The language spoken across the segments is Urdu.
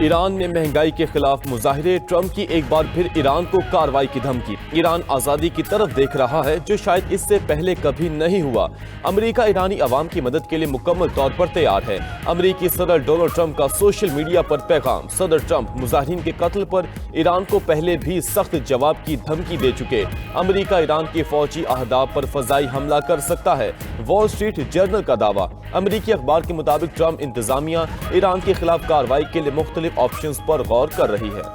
ایران میں مہنگائی کے خلاف مظاہرے، ٹرمپ کی ایک بار پھر ایران کو کارروائی کی دھمکی۔ ایران آزادی کی طرف دیکھ رہا ہے جو شاید اس سے پہلے کبھی نہیں ہوا۔ امریکہ ایرانی عوام کی مدد کے لیے مکمل طور پر تیار ہے۔ امریکی صدر ڈونلڈ ٹرمپ کا سوشل میڈیا پر پیغام۔ صدر ٹرمپ مظاہرین کے قتل پر ایران کو پہلے بھی سخت جواب کی دھمکی دے چکے۔ امریکہ ایران کے فوجی اہداف پر فضائی حملہ کر سکتا ہے، وال اسٹریٹ جرنل کا دعویٰ۔ امریکی اخبار کے مطابق ٹرمپ انتظامیہ ایران کے خلاف کارروائی کے لیے مختلف آپشنز پر غور کر رہی ہے۔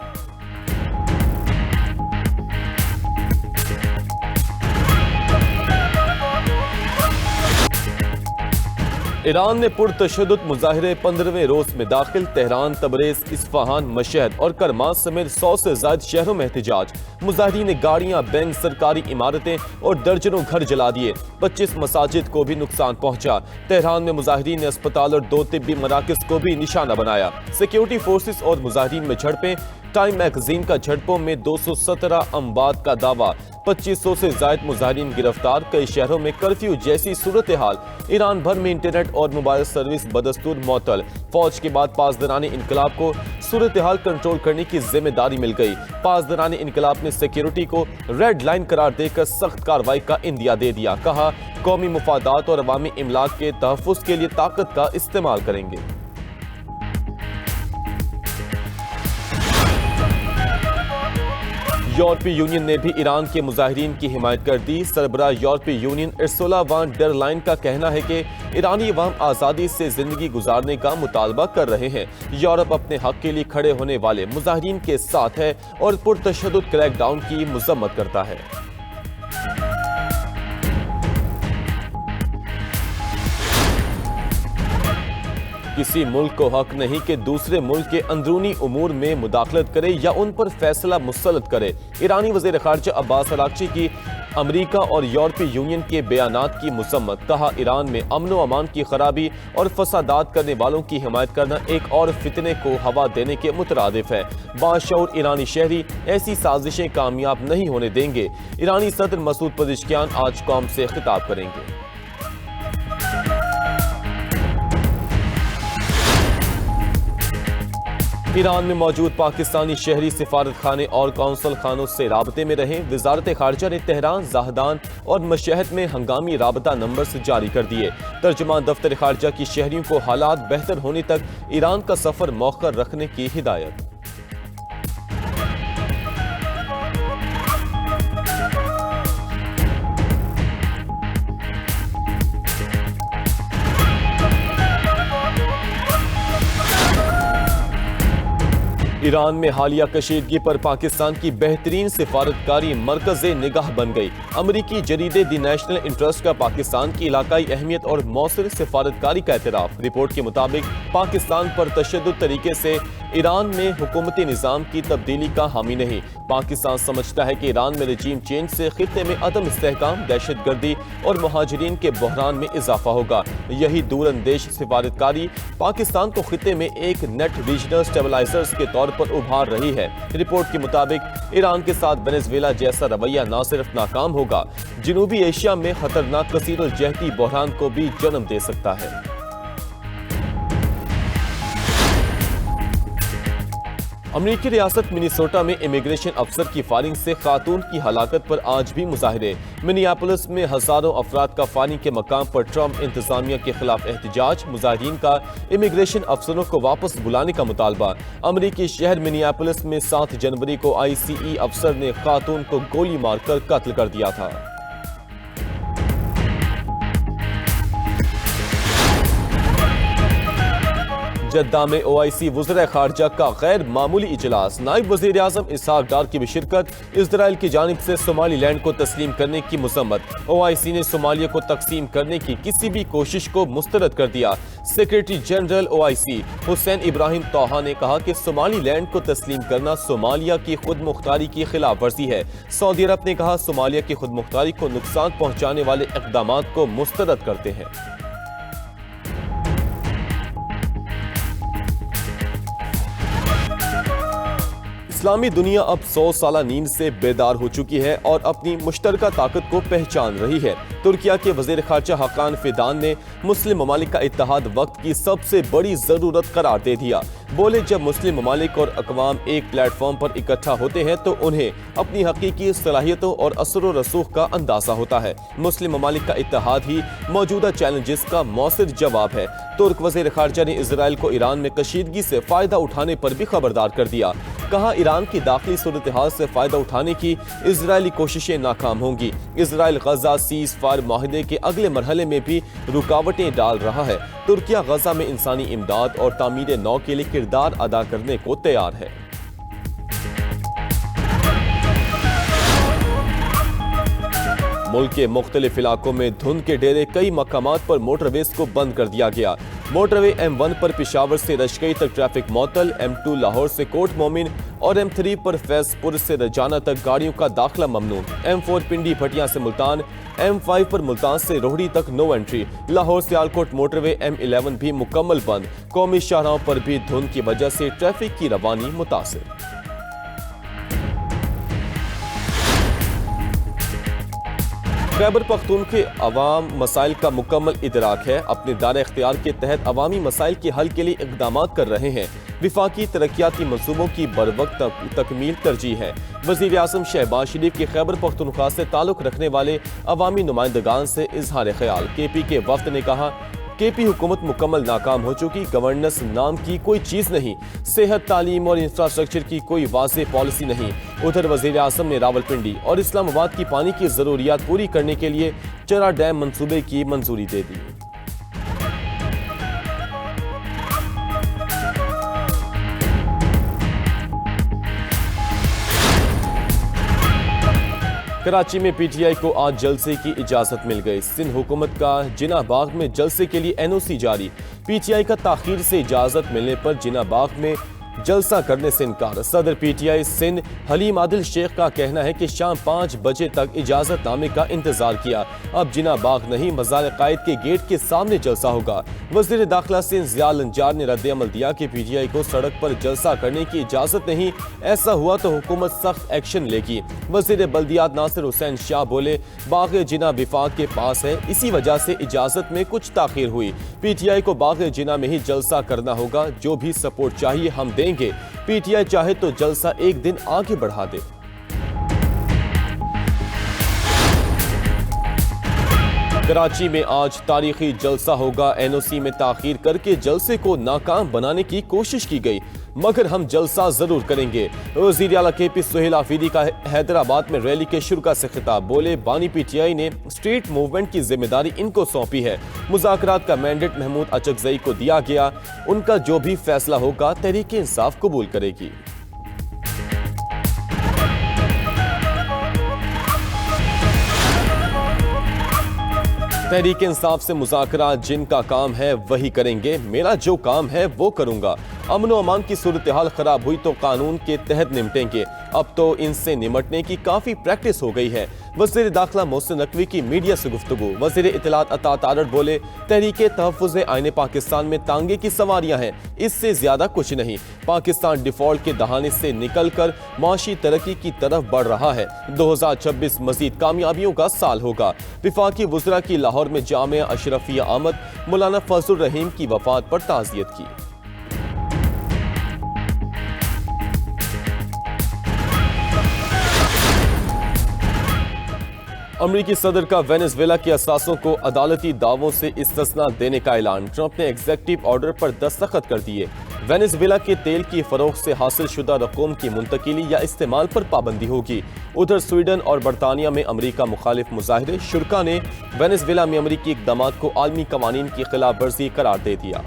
ایران میں پرتشدد مظاہرے 15ویں روز میں داخل۔ تہران، تبریز، اصفہان، مشہد اور کرمان سمیت 100 سے زائد شہروں میں احتجاج۔ مظاہرین نے گاڑیاں، بینک، سرکاری عمارتیں اور درجنوں گھر جلا دیے۔ 25 مساجد کو بھی نقصان پہنچا۔ تہران میں مظاہرین نے اسپتال اور 2 طبی مراکز کو بھی نشانہ بنایا۔ سیکیورٹی فورسز اور مظاہرین میں جھڑپیں۔ ٹائم میگزین کا جھڑپوں میں 217 اموات کا دعویٰ۔ 2500 سے زائد مظاہرین گرفتار۔ کئی شہروں میں کرفیو جیسی صورتحال۔ ایران بھر میں انٹرنیٹ اور موبائل سروس بدستور معطل۔ فوج کے بعد پاسداران انقلاب کو صورتحال کنٹرول کرنے کی ذمہ داری مل گئی۔ پاسداران انقلاب نے سیکیورٹی کو ریڈ لائن قرار دے کر سخت کارروائی کا عندیہ دے دیا۔ کہا قومی مفادات اور عوامی املاک کے تحفظ کے لیے طاقت کا استعمال کریں گے۔ یورپی یونین نے بھی ایران کے مظاہرین کی حمایت کر دی۔ سربراہ یورپی یونین ارسولا وان ڈر لائن کا کہنا ہے کہ ایرانی عوام آزادی سے زندگی گزارنے کا مطالبہ کر رہے ہیں۔ یورپ اپنے حق کے لیے کھڑے ہونے والے مظاہرین کے ساتھ ہے اور پرتشدد کریک ڈاؤن کی مذمت کرتا ہے۔ کسی ملک کو حق نہیں کہ دوسرے ملک کے اندرونی امور میں مداخلت کرے یا ان پر فیصلہ مسلط کرے۔ ایرانی وزیر خارجہ عباس اراغچی کی امریکہ اور یورپی یونین کے بیانات کی مذمت۔ کہا ایران میں امن و امان کی خرابی اور فسادات کرنے والوں کی حمایت کرنا ایک اور فتنے کو ہوا دینے کے مترادف ہے۔ باشعور ایرانی شہری ایسی سازشیں کامیاب نہیں ہونے دیں گے۔ ایرانی صدر مسعود پزشکیان آج قوم سے خطاب کریں گے۔ ایران میں موجود پاکستانی شہری سفارت خانے اور قونصل خانوں سے رابطے میں رہیں۔ وزارت خارجہ نے تہران، زاہدان اور مشہد میں ہنگامی رابطہ نمبرز جاری کر دیے۔ ترجمان دفتر خارجہ کی شہریوں کو حالات بہتر ہونے تک ایران کا سفر مؤخر رکھنے کی ہدایت۔ ایران میں حالیہ کشیدگی پر پاکستان کی بہترین سفارتکاری مرکز نگاہ بن گئی۔ امریکی جریدے دی نیشنل انٹرسٹ کا پاکستان کی علاقائی اہمیت اور مؤثر سفارتکاری کا اعتراف۔ رپورٹ کے مطابق پاکستان پر تشدد طریقے سے ایران میں حکومتی نظام کی تبدیلی کا حامی نہیں۔ پاکستان سمجھتا ہے کہ ایران میں رجیم چینج سے خطے میں عدم استحکام، دہشت گردی اور مہاجرین کے بحران میں اضافہ ہوگا۔ یہی دور اندیش سفارتکاری پاکستان کو خطے میں ایک نیٹ ریجنل سٹیبلائزرز کے طور پر ابھار رہی ہے۔ رپورٹ کے مطابق ایران کے ساتھ وینزویلا جیسا رویہ نہ صرف ناکام ہوگا، جنوبی ایشیا میں خطرناک کثیر الجہتی بحران کو بھی جنم دے سکتا ہے۔ امریکی ریاست منیسوٹا میں امیگریشن افسر کی فائرنگ سے خاتون کی ہلاکت پر آج بھی مظاہرے۔ منیاپولس میں ہزاروں افراد کا فائرنگ کے مقام پر ٹرمپ انتظامیہ کے خلاف احتجاج۔ مظاہرین کا امیگریشن افسروں کو واپس بلانے کا مطالبہ۔ امریکی شہر منیاپولس میں 7 جنوری کو ICE افسر نے خاتون کو گولی مار کر قتل کر دیا تھا۔ جدہ میں OIC وزراء خارجہ کا غیر معمولی اجلاس۔ نائب وزیر اعظم اسحاق ڈار کی بھی شرکت۔ اسرائیل کی جانب سے صومالی لینڈ کو تسلیم کرنے کی مذمت۔ OIC نے صومالیہ کو تقسیم کرنے کی کسی بھی کوشش کو مسترد کر دیا۔ سیکریٹری جنرل OIC حسین ابراہیم طٰہٰ نے کہا کہ صومالی لینڈ کو تسلیم کرنا صومالیہ کی خود مختاری کی خلاف ورزی ہے۔ سعودی عرب نے کہا صومالیہ کی خود مختاری کو نقصان پہنچانے والے اقدامات کو مسترد کرتے ہیں۔ اسلامی دنیا اب 100 سالہ نیند سے بیدار ہو چکی ہے اور اپنی مشترکہ طاقت کو پہچان رہی ہے۔ ترکیہ کے وزیر خارجہ حقان فیدان نے مسلم ممالک کا اتحاد وقت کی سب سے بڑی ضرورت قرار دے دیا۔ بولے جب مسلم ممالک اور اقوام ایک پلیٹ فارم پر اکٹھا ہوتے ہیں تو انہیں اپنی حقیقی صلاحیتوں اور اثر و رسوخ کا اندازہ ہوتا ہے۔ مسلم ممالک کا اتحاد ہی موجودہ چیلنجز کا مؤثر جواب ہے۔ ترک وزیر خارجہ نے اسرائیل کو ایران میں کشیدگی سے فائدہ اٹھانے پر بھی خبردار کر دیا۔ کہا ایران کی داخلی صورتحال سے فائدہ اٹھانے کی اسرائیلی کوششیں ناکام ہوں گی۔ اسرائیل غزہ سیز فائر معاہدے کے اگلے مرحلے میں بھی رکاوٹیں ڈال رہا ہے۔ ترکیہ غزہ میں انسانی امداد اور تعمیر نو کے لیے کردار ادا کرنے کو تیار ہے۔ ملک کے مختلف علاقوں میں دھند کے ڈیرے، کئی مقامات پر موٹر ویز کو بند کر دیا گیا۔ موٹر وے M1 پر پشاور سے رشکئی تک ٹریفک معطل، M2 لاہور سے کوٹ مومن اور M3 پر فیض پور سے رجانہ تک گاڑیوں کا داخلہ ممنوع۔ M4 پنڈی بھٹیاں سے ملتان، M5 پر ملتان سے روہڑی تک no entry. Lahore Sialkot motor وے M11 بھی مکمل بند۔ قومی شاہراہوں پر بھی دھند کی وجہ سے ٹریفک کی روانی متاثر۔ خیبر پختونخوا کے عوام مسائل کا مکمل ادراک ہے، اپنے دائرہ اختیار کے تحت عوامی مسائل کے حل کے لیے اقدامات کر رہے ہیں۔ وفاقی ترقیاتی منصوبوں کی بروقت تکمیل ترجیح ہے۔ وزیر اعظم شہباز شریف کے خیبر پختونخوا سے تعلق رکھنے والے عوامی نمائندگان سے اظہار خیال۔ KP کے وفد نے کہا KP حکومت مکمل ناکام ہو چکی، گورننس نام کی کوئی چیز نہیں، صحت، تعلیم اور انفراسٹرکچر کی کوئی واضح پالیسی نہیں۔ ادھر وزیر اعظم نے راولپنڈی اور اسلام آباد کی پانی کی ضروریات پوری کرنے کے لیے چرا ڈیم منصوبے کی منظوری دے دی۔ کراچی میں PTI کو آج جلسے کی اجازت مل گئی۔ سندھ حکومت کا جناح باغ میں جلسے کے لیے NOC جاری۔ PTI کا تاخیر سے اجازت ملنے پر جناح باغ میں جلسہ کرنے سے انکار۔ صدر PTI سندھ حلیم عادل شیخ کا کہنا ہے کہ شام 5 بجے تک اجازت نامے کا انتظار کیا، اب جناح باغ نہیں مزار قائد کے گیٹ کے سامنے جلسہ ہوگا۔ وزیر داخلہ سندھ ضیاء النجار نے رد عمل دیا کہ PTI کو سڑک پر جلسہ کرنے کی اجازت نہیں، ایسا ہوا تو حکومت سخت ایکشن لے گی۔ وزیر بلدیات ناصر حسین شاہ بولے باغ جناح وفاق کے پاس ہے، اسی وجہ سے اجازت میں کچھ تاخیر ہوئی۔ PTI کو باغ جناح میں ہی جلسہ کرنا ہوگا، جو بھی سپورٹ چاہیے ہم دیں گے۔ PTI چاہے تو جلسہ ایک دن آگے بڑھا دے۔ کراچی میں آج تاریخی جلسہ ہوگا۔ NOC میں تاخیر کر کے جلسے کو ناکام بنانے کی کوشش کی گئی، مگر ہم جلسہ ضرور کریں گے۔ وزیر اعلیٰ KP سہیل آفریدی کا حیدرآباد میں ریلی کے شرکا سے خطاب، بولے بانی PTI نے اسٹریٹ موومنٹ کی ذمہ داری ان کو سونپی ہے، مذاکرات کا مینڈیٹ محمود اچکزئی کو دیا گیا، ان کا جو بھی فیصلہ ہوگا تحریک انصاف قبول کرے گی۔ تحریک انصاف سے مذاکرات جن کا کام ہے وہی کریں گے، میرا جو کام ہے وہ کروں گا۔ امن و امان کی صورتحال خراب ہوئی تو قانون کے تحت نمٹیں گے، اب تو ان سے نمٹنے کی کافی پریکٹس ہو گئی ہے۔ وزیر داخلہ محسن نقوی کی میڈیا سے گفتگو، وزیر اطلاعات عطا تارڑ بولے تحریک تحفظ آئین پاکستان میں تانگے کی سواریاں ہیں، اس سے زیادہ کچھ نہیں۔ پاکستان ڈیفالٹ کے دہانے سے نکل کر معاشی ترقی کی طرف بڑھ رہا ہے۔ 2026 مزید کامیابیوں کا سال ہوگا۔ وفاقی وزراء کی لاہور میں جامعہ اشرفیہ آمد، مولانا فضل الرحیم کی وفات پر تعزیت کی۔ امریکی صدر کا وینزویلا کے اثاثوں کو عدالتی دعووں سے استثناء دینے کا اعلان، ٹرمپ نے ایگزیکٹو آرڈر پر دستخط کر دیے۔ وینزویلا کے تیل کی فروخت سے حاصل شدہ رقوم کی منتقلی یا استعمال پر پابندی ہوگی۔ ادھر سویڈن اور برطانیہ میں امریکہ مخالف مظاہرے، شرکا نے وینزویلا میں امریکی اقدامات کو عالمی قوانین کی خلاف ورزی قرار دے دیا۔